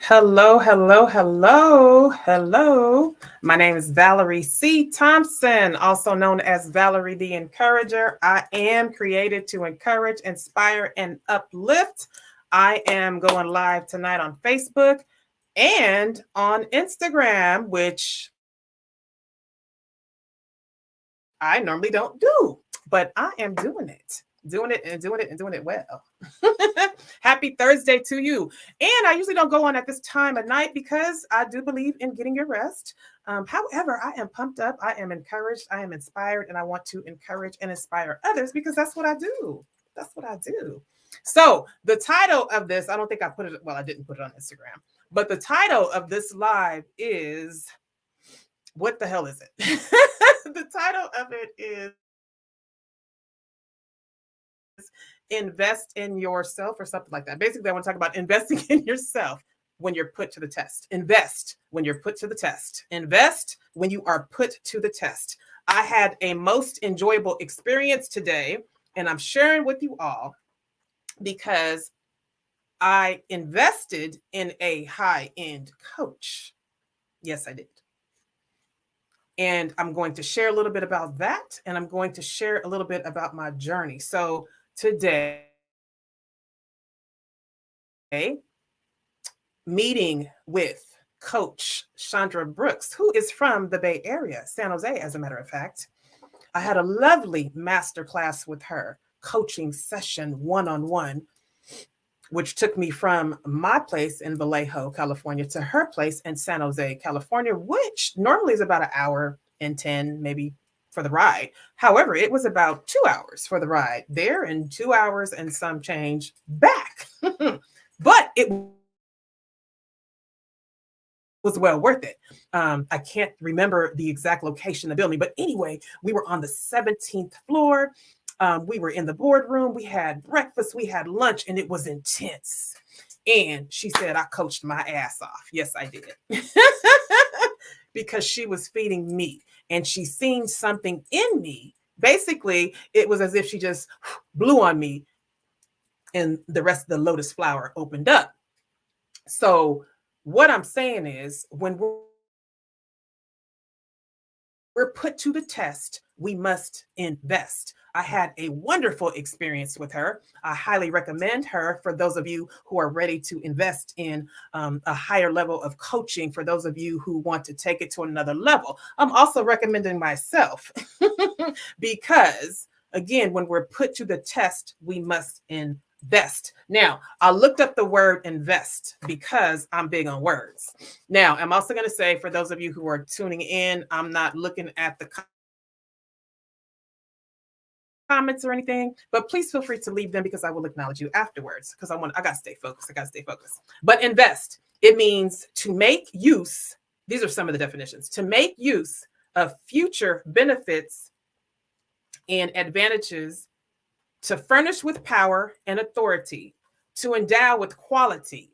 Hello, hello, hello, hello. My name is Valerie C. Thompson, also known as Valerie the Encourager. I am created to encourage, inspire, and uplift. I am going live tonight on Facebook and on Instagram, which I normally don't do, but I am doing it. Doing it and doing it and doing it well. Happy Thursday to you. And I usually don't go on at this time of night because I do believe in getting your rest. However, I am pumped up. I am encouraged. I am inspired. And I want to encourage and inspire others because that's what I do. That's what I do. So, the title of this, I don't think I put it, well, I didn't put it on Instagram, but the title of this live is what the hell is it? The title of it is invest in yourself or something like that. Basically, I want to talk about investing in yourself when you're put to the test. Invest when you're put to the test. Invest when you are put to the test. I had a most enjoyable experience today, and I'm sharing with you all because I invested in a high-end coach. Yes, I did. And I'm going to share a little bit about that, and I'm going to share a little bit about my journey. So today, meeting with Coach Chandra Brooks, who is from the Bay Area, San Jose, as a matter of fact. I had a lovely masterclass with her, coaching session one-on-one, which took me from my place in Vallejo, California, to her place in San Jose, California, which normally is about an hour and 10, maybe for the ride. However, it was about 2 hours for the ride there and 2 hours and some change back. But it was well worth it. I can't remember the exact location of the building, but anyway, we were on the 17th floor. We were in the boardroom. We had breakfast, we had lunch, and it was intense. And she said, I coached my ass off. Yes, I did. Because she was feeding me and she seen something in me. Basically, it was as if she just blew on me and the rest of the lotus flower opened up. So, what I'm saying is, when we're put to the test, we must invest. I had a wonderful experience with her. I highly recommend her for those of you who are ready to invest in a higher level of coaching, for those of you who want to take it to another level. I'm also recommending myself because, again, when we're put to the test, we must invest. Now, I looked up the word invest because I'm big on words. Now, I'm also going to say, for those of you who are tuning in, I'm not looking at the comments or anything, but please feel free to leave them because I will acknowledge you afterwards because I got to stay focused. I got to stay focused. But invest, it means to make use. These are some of the definitions: to make use of future benefits and advantages, to furnish with power and authority, to endow with quality.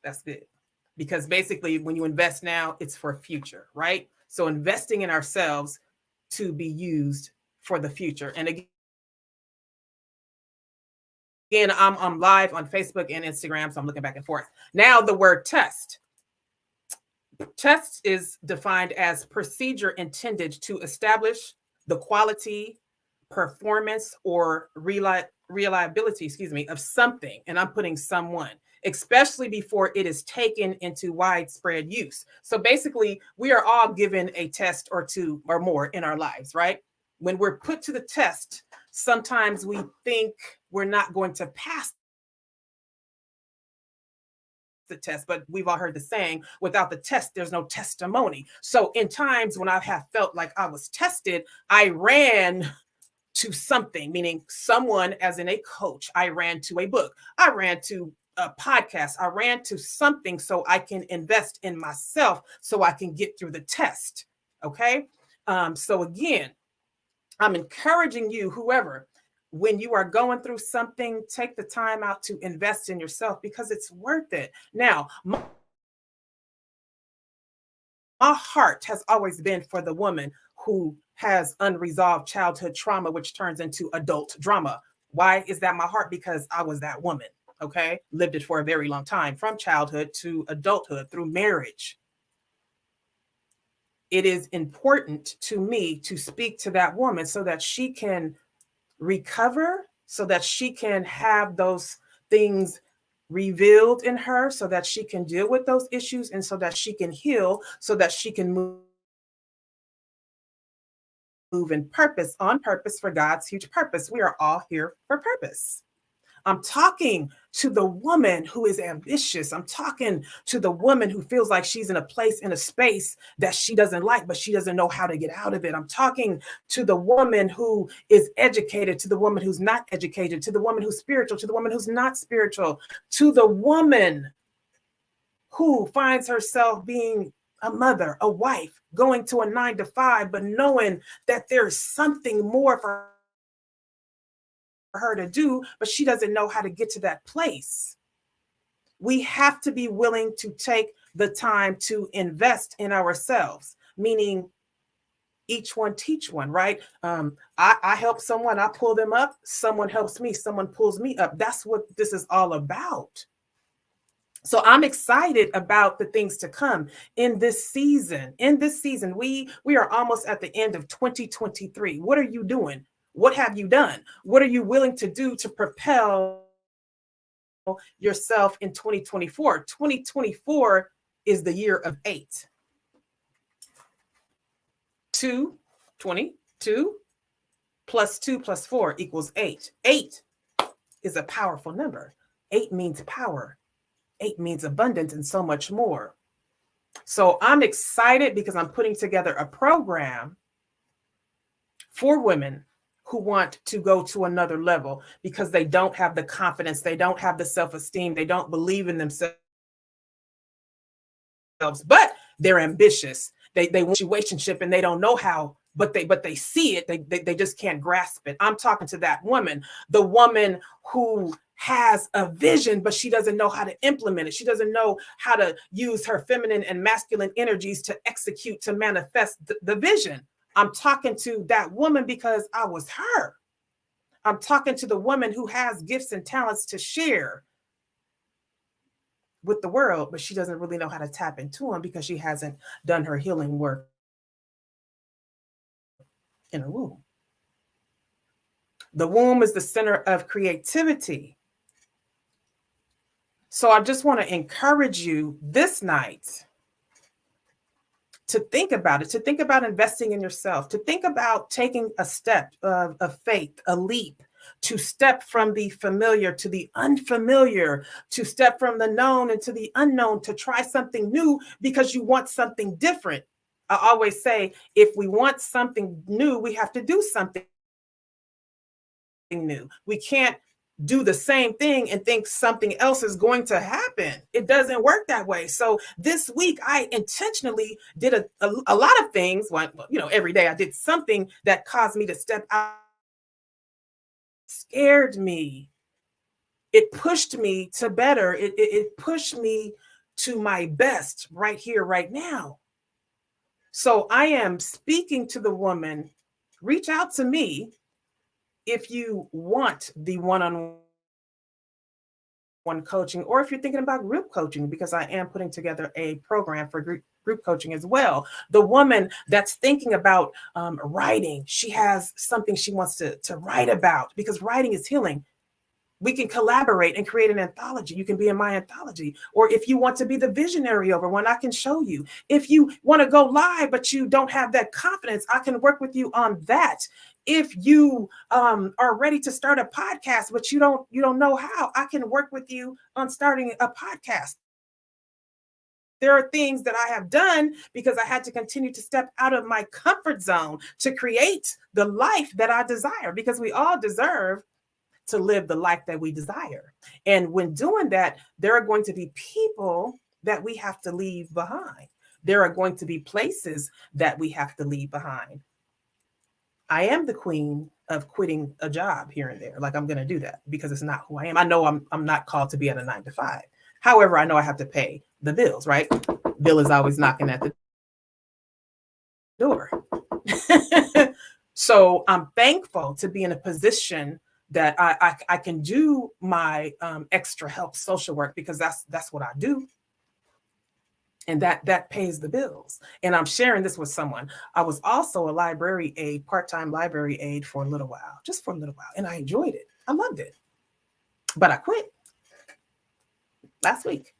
That's good. Because basically, when you invest now, it's for future, right? So investing in ourselves to be used for the future. And again, I'm live on Facebook and Instagram, so I'm looking back and forth. Now, the word test. Test is defined as procedure intended to establish the quality, performance, or reliability, of something. And I'm putting someone, especially before it is taken into widespread use. So basically, we are all given a test or two or more in our lives, right? When we're put to the test, sometimes we think we're not going to pass the test, but we've all heard the saying, without the test, there's no testimony. So in times when I have felt like I was tested, I ran to something, meaning someone, as in a coach. I ran to a book. I ran to a podcast. I ran to something so I can invest in myself so I can get through the test. Okay. So again, I'm encouraging you, whoever, when you are going through something, take the time out to invest in yourself because it's worth it. Now, my heart has always been for the woman who has unresolved childhood trauma, which turns into adult drama. Why is that my heart? Because I was that woman. Okay. Lived it for a very long time, from childhood to adulthood through marriage. It is important to me to speak to that woman so that she can recover, so that she can have those things revealed in her, so that she can deal with those issues, and so that she can heal, so that she can move in purpose, on purpose, for God's huge purpose. We are all here for purpose. I'm talking to the woman who is ambitious. I'm talking to the woman who feels like she's in a place, in a space that she doesn't like, but she doesn't know how to get out of it. I'm talking to the woman who is educated, to the woman who's not educated, to the woman who's spiritual, to the woman who's not spiritual, to the woman who finds herself being a mother, a wife, going to a 9 to 5, but knowing that there's something more for her to do, but she doesn't know how to get to that place. We have to be willing to take the time to invest in ourselves, meaning each one teach one, right? I help someone, I pull them up, someone helps me, someone pulls me up. That's what this is all about. So I'm excited about the things to come in this season. In this season, we are almost at the end of 2023. What are you doing? What have you done? What are you willing to do to propel yourself in 2024? 2024 is the year of 8. 22 plus 2 plus 4 equals 8. 8 is a powerful number. 8 means power. 8 means abundance and so much more. So I'm excited because I'm putting together a program for women who want to go to another level because they don't have the confidence, they don't have the self-esteem, they don't believe in themselves, but they're ambitious. They want a relationship and they don't know how, but they see it. They just can't grasp it. I'm talking to that woman, the woman who has a vision, but she doesn't know how to implement it. She doesn't know how to use her feminine and masculine energies to execute, to manifest the vision. I'm talking to that woman because I was her. I'm talking to the woman who has gifts and talents to share with the world, but she doesn't really know how to tap into them because she hasn't done her healing work in her womb. The womb is the center of creativity. So I just want to encourage you this night to think about it, to think about investing in yourself, to think about taking a step of faith, a leap, to step from the familiar to the unfamiliar, to step from the known into the unknown, to try something new because you want something different. I always say, if we want something new, we have to do something new. We can't do the same thing and think something else is going to happen. It doesn't work that way. So this week I intentionally did a lot of things. Well, every day I did something that caused me to step out. Scared me. It pushed me to better. It pushed me to my best right here, right now. So I am speaking to the woman. Reach out to me if you want the one-on-one coaching, or if you're thinking about group coaching, because I am putting together a program for group coaching as well. The woman that's thinking about writing, she has something she wants to write about, because writing is healing. We can collaborate and create an anthology. You can be in my anthology. Or if you want to be the visionary over one, I can show you. If you want to go live, but you don't have that confidence, I can work with you on that. If you are ready to start a podcast, but you don't know how, I can work with you on starting a podcast. There are things that I have done because I had to continue to step out of my comfort zone to create the life that I desire, because we all deserve to live the life that we desire. And when doing that, there are going to be people that we have to leave behind. There are going to be places that we have to leave behind. I am the queen of quitting a job here and there. Like, I'm going to do that because it's not who I am. I know I'm not called to be at a 9 to 5. However, I know I have to pay the bills, right? Bill is always knocking at the door. So I'm thankful to be in a position that I can do my extra help social work because that's what I do, and that pays the bills. And I'm sharing this with someone. I was also a library aide, part-time library aide for a little while, just for a little while, and I enjoyed it. I loved it, but I quit last week.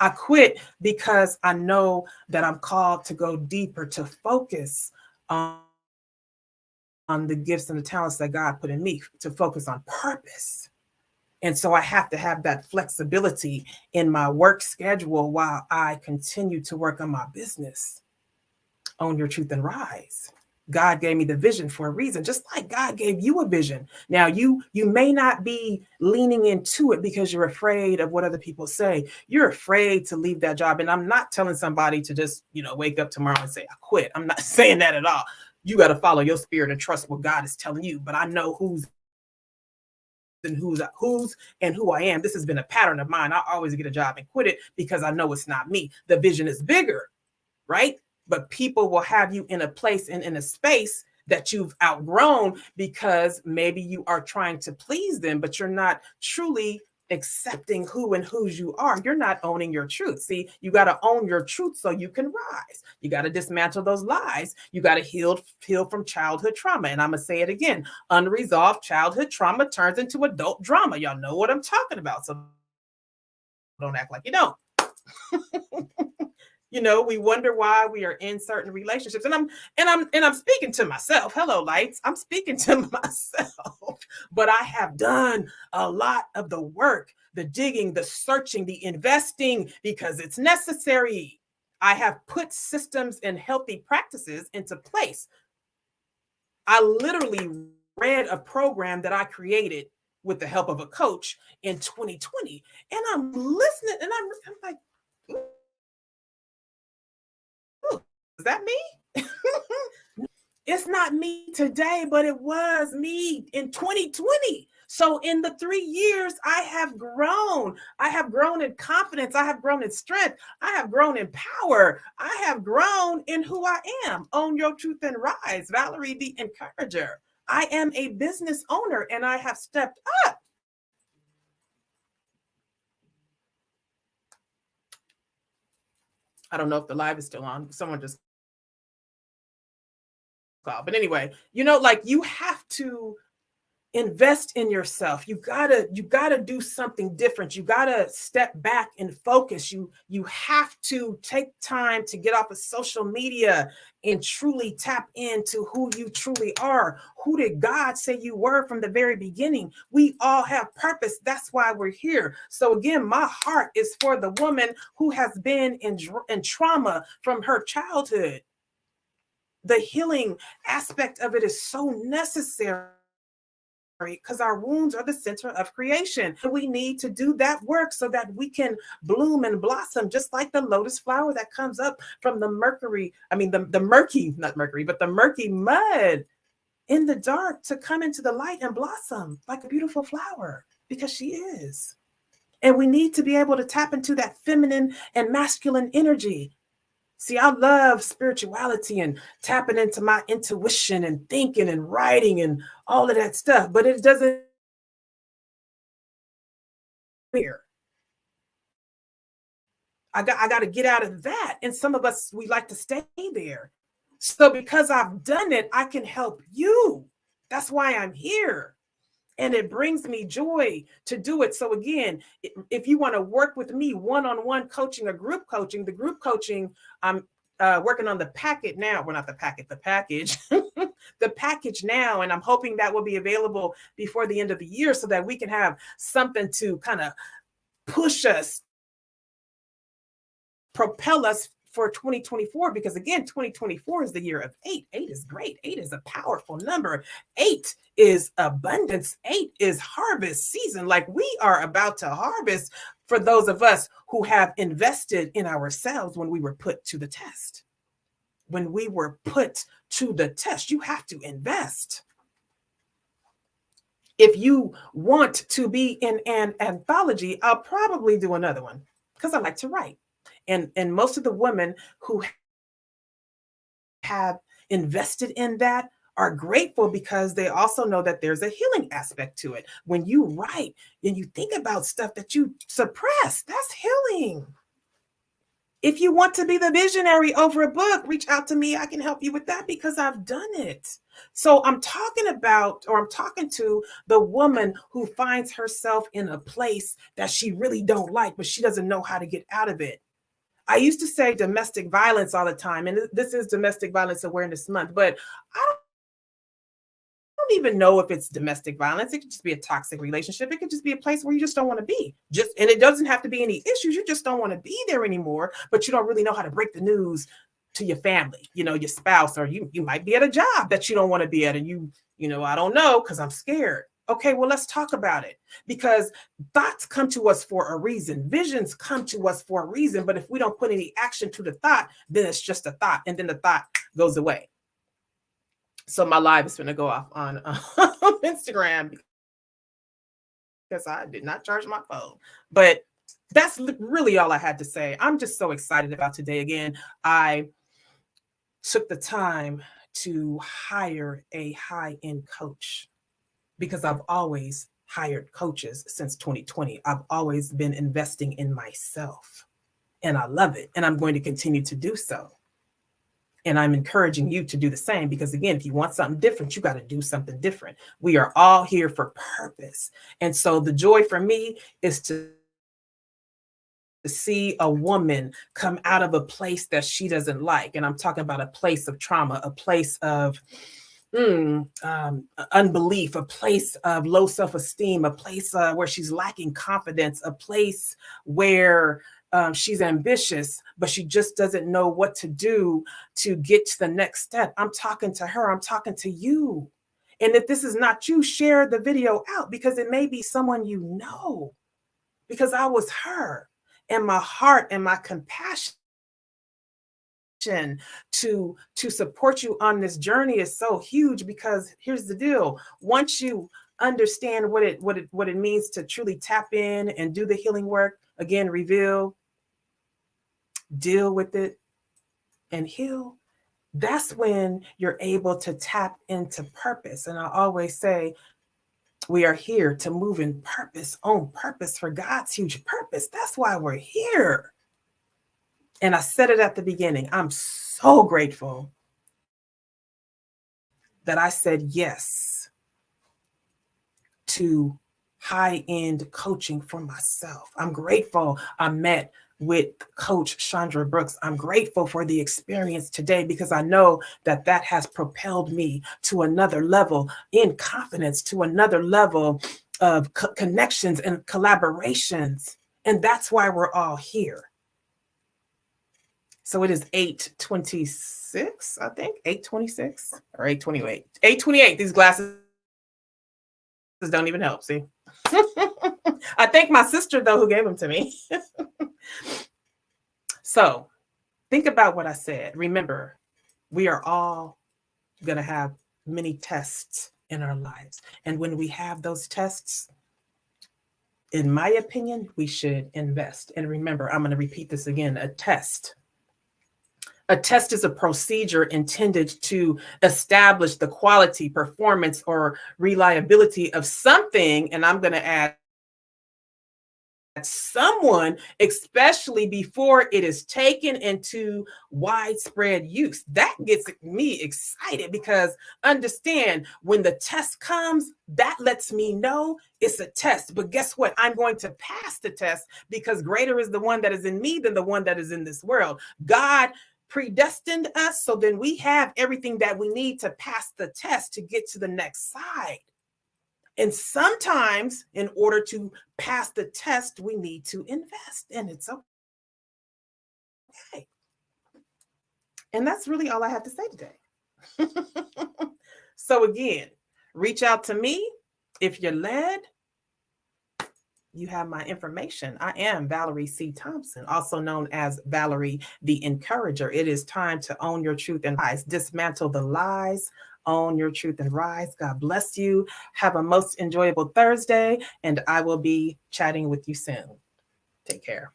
I quit because I know that I'm called to go deeper, to focus on the gifts and the talents that God put in me, to focus on purpose. And so I have to have that flexibility in my work schedule while I continue to work on my business. Own your truth and rise. God gave me the vision for a reason, just like God gave you a vision. Now you may not be leaning into it because you're afraid of what other people say. You're afraid to leave that job. And I'm not telling somebody to just, wake up tomorrow and say, I quit. I'm not saying that at all. You got to follow your spirit and trust what God is telling you. But I know who's and who I am. This has been a pattern of mine. I always get a job and quit it because I know it's not me. The vision is bigger, right? But people will have you in a place and in a space that you've outgrown because maybe you are trying to please them, but you're not truly accepting who and whose you are. You're not owning your truth. See, you got to own your truth so you can rise. You got to dismantle those lies. You got to heal from childhood trauma. And I'm going to say it again. Unresolved childhood trauma turns into adult drama. Y'all know what I'm talking about. So don't act like you don't. We wonder why we are in certain relationships. And I'm speaking to myself. Hello, lights. I'm speaking to myself. But I have done a lot of the work, the digging, the searching, the investing, because it's necessary. I have put systems and healthy practices into place. I literally read a program that I created with the help of a coach in 2020. And I'm listening and I'm like, is that me? It's not me today, but it was me in 2020. So in the 3 years, I have grown. I have grown in confidence. I have grown in strength. I have grown in power. I have grown in who I am. Own your truth and rise. Valerie the Encourager. I am a business owner and I have stepped up. I don't know if the live is still on. Someone just called. But anyway, you have to invest in yourself. You gotta do something different. You gotta step back and focus. You have to take time to get off of social media and truly tap into who you truly are. Who did God say you were from the very beginning? We all have purpose. That's why we're here. So again, my heart is for the woman who has been in trauma from her childhood. The healing aspect of it is so necessary because our wounds are the center of creation. We need to do that work so that we can bloom and blossom, just like the lotus flower that comes up from the murky mud in the dark to come into the light and blossom like a beautiful flower, because she is. And we need to be able to tap into that feminine and masculine energy. See, I love spirituality and tapping into my intuition and thinking and writing and all of that stuff, but it doesn't here. I got to get out of that. And some of us, we like to stay there. So because I've done it, I can help you. That's why I'm here. And it brings me joy to do it. So again, if you want to work with me one-on-one coaching or group coaching, the group coaching, I'm working on the packet now. Well, not the packet, the package, the package now. And I'm hoping that will be available before the end of the year so that we can have something to kind of push us, propel us for 2024, because again, 2024 is the year of 8. 8 is great. 8 is a powerful number. 8 is abundance. 8 is harvest season. Like we are about to harvest for those of us who have invested in ourselves when we were put to the test. When we were put to the test, you have to invest. If you want to be in an anthology, I'll probably do another one because I like to write. And most of the women who have invested in that are grateful because they also know that there's a healing aspect to it. When you write and you think about stuff that you suppress, that's healing. If you want to be the visionary over a book, reach out to me. I can help you with that because I've done it. So I'm talking to the woman who finds herself in a place that she really don't like, but she doesn't know how to get out of it. I used to say domestic violence all the time, and this is Domestic Violence Awareness Month, but I don't even know if it's domestic violence. It could just be a toxic relationship. It could just be a place where you just don't want to be. And it doesn't have to be any issues. You just don't want to be there anymore, but you don't really know how to break the news to your family, your spouse, or you might be at a job that you don't want to be at, and I don't know because I'm scared. Okay, well, let's talk about it, because thoughts come to us for a reason. Visions come to us for a reason, but if we don't put any action to the thought, then it's just a thought, and then the thought goes away. So my live is going to go off on Instagram because I did not charge my phone. But that's really all I had to say. I'm just so excited about today. Again, I took the time to hire a high-end coach because I've always hired coaches since 2020. I've always been investing in myself, and I love it. And I'm going to continue to do so. And I'm encouraging you to do the same, because again, if you want something different, you got to do something different. We are all here for purpose. And so the joy for me is to see a woman come out of a place that she doesn't like. And I'm talking about a place of trauma, a place of unbelief, a place of low self-esteem, a place where she's lacking confidence, a place where she's ambitious, but she just doesn't know what to do to get to the next step. I'm talking to her. I'm talking to you. And if this is not you, share the video out, because it may be someone you know, because I was her, and my heart and my compassion to support you on this journey is so huge. Because here's the deal. Once you understand what it means to truly tap in and do the healing work, again, reveal, deal with it, and heal, that's when you're able to tap into purpose. And I always say, we are here to move in purpose, on purpose, for God's huge purpose. That's why we're here. And I said it at the beginning. I'm so grateful that I said yes to high-end coaching for myself. I'm grateful I met with Coach Chandra Brooks. I'm grateful for the experience today, because I know that has propelled me to another level in confidence, to another level of connections and collaborations. And that's why we're all here. So it is 8:26, I think, 8:26 or 8:28. 8:28. These glasses don't even help, see? I thank my sister, though, who gave them to me. So think about what I said. Remember, we are all going to have many tests in our lives. And when we have those tests, in my opinion, we should invest. And remember, I'm going to repeat this again, a test. A test is a procedure intended to establish the quality, performance, or reliability of something. And I'm going to add someone, especially before it is taken into widespread use. That gets me excited, because understand, when the test comes, that lets me know it's a test. But guess what? I'm going to pass the test, because greater is the one that is in me than the one that is in this world. God predestined us, so then we have everything that we need to pass the test to get to the next side. And sometimes, in order to pass the test, we need to invest, and it's okay. And that's really all I have to say today. So again, reach out to me if you're led. You have my information. I am Valerie C. Thompson, also known as Valerie the Encourager. It is time to own your truth and rise. Dismantle the lies. Own your truth and rise. God bless you. Have a most enjoyable Thursday, and I will be chatting with you soon. Take care.